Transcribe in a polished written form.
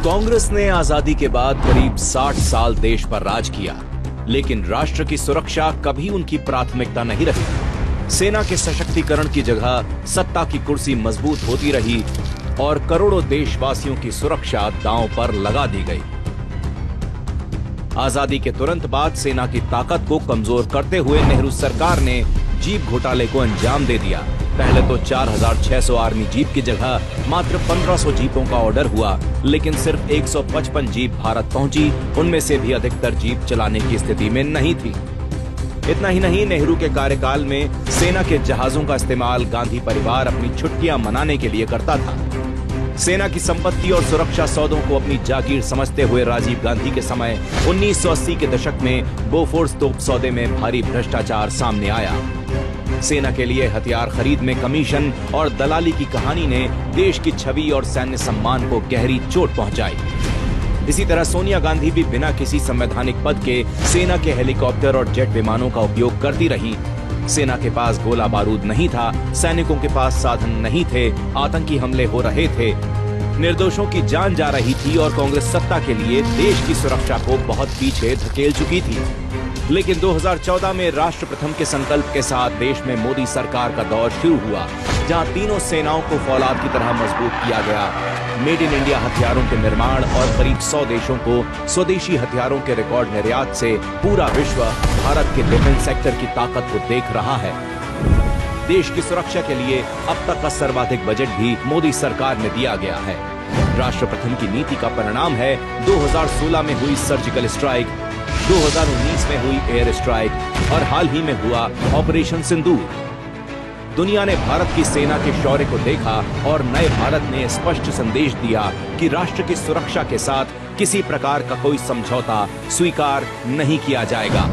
कांग्रेस ने आजादी के बाद करीब 60 साल देश पर राज किया, लेकिन राष्ट्र की सुरक्षा कभी उनकी प्राथमिकता नहीं रही। सेना के सशक्तिकरण की जगह सत्ता की कुर्सी मजबूत होती रही और करोड़ों देशवासियों की सुरक्षा दांव पर लगा दी गई। आजादी के तुरंत बाद सेना की ताकत को कमजोर करते हुए नेहरू सरकार ने जीप घोटाले को अंजाम दे दिया। पहले तो 4600 आर्मी जीप की जगह मात्र 1500 जीपों का ऑर्डर हुआ, लेकिन सिर्फ 155 जीप भारत पहुंची। उनमें से भी अधिकतर जीप चलाने की स्थिति में नहीं थी। इतना ही नहीं, नेहरू के कार्यकाल में सेना के जहाजों का इस्तेमाल गांधी परिवार अपनी छुट्टियां मनाने के लिए करता था। सेना की संपत्ति और सुरक्षा सौदों को अपनी जागीर समझते हुए राजीव गांधी के समय 1980 के दशक में बोफोर्स तोप सौदे में भारी भ्रष्टाचार सामने आया। सेना के लिए हथियार खरीद में कमीशन और दलाली की कहानी ने देश की छवि और सैन्य सम्मान को गहरी चोट पहुंचाई। इसी तरह सोनिया गांधी भी बिना किसी संवैधानिक पद के सेना के हेलीकॉप्टर और जेट विमानों का उपयोग करती रही। सेना के पास गोला बारूद नहीं था, सैनिकों के पास साधन नहीं थे, आतंकी हमले हो रहे थे, निर्दोषों की जान जा रही थी और कांग्रेस सत्ता के लिए देश की सुरक्षा को बहुत पीछे धकेल चुकी थी। लेकिन 2014 में राष्ट्र प्रथम के संकल्प के साथ देश में मोदी सरकार का दौर शुरू हुआ, जहां तीनों सेनाओं को फौलाद की तरह मजबूत किया गया। मेड इन इंडिया हथियारों के निर्माण और करीब 100 देशों को स्वदेशी हथियारों के रिकॉर्ड निर्यात से पूरा विश्व भारत के डिफेंस सेक्टर की ताकत को देख रहा है। देश की सुरक्षा के लिए अब तक का सर्वाधिक बजट भी मोदी सरकार में दिया गया है। राष्ट्र प्रथम की नीति का परिणाम है 2016 में हुई सर्जिकल स्ट्राइक, 2019 में हुई एयर स्ट्राइक और हाल ही में हुआ ऑपरेशन सिंदूर। दुनिया ने भारत की सेना के शौर्य को देखा और नए भारत ने स्पष्ट संदेश दिया कि राष्ट्र की सुरक्षा के साथ किसी प्रकार का कोई समझौता स्वीकार नहीं किया जाएगा।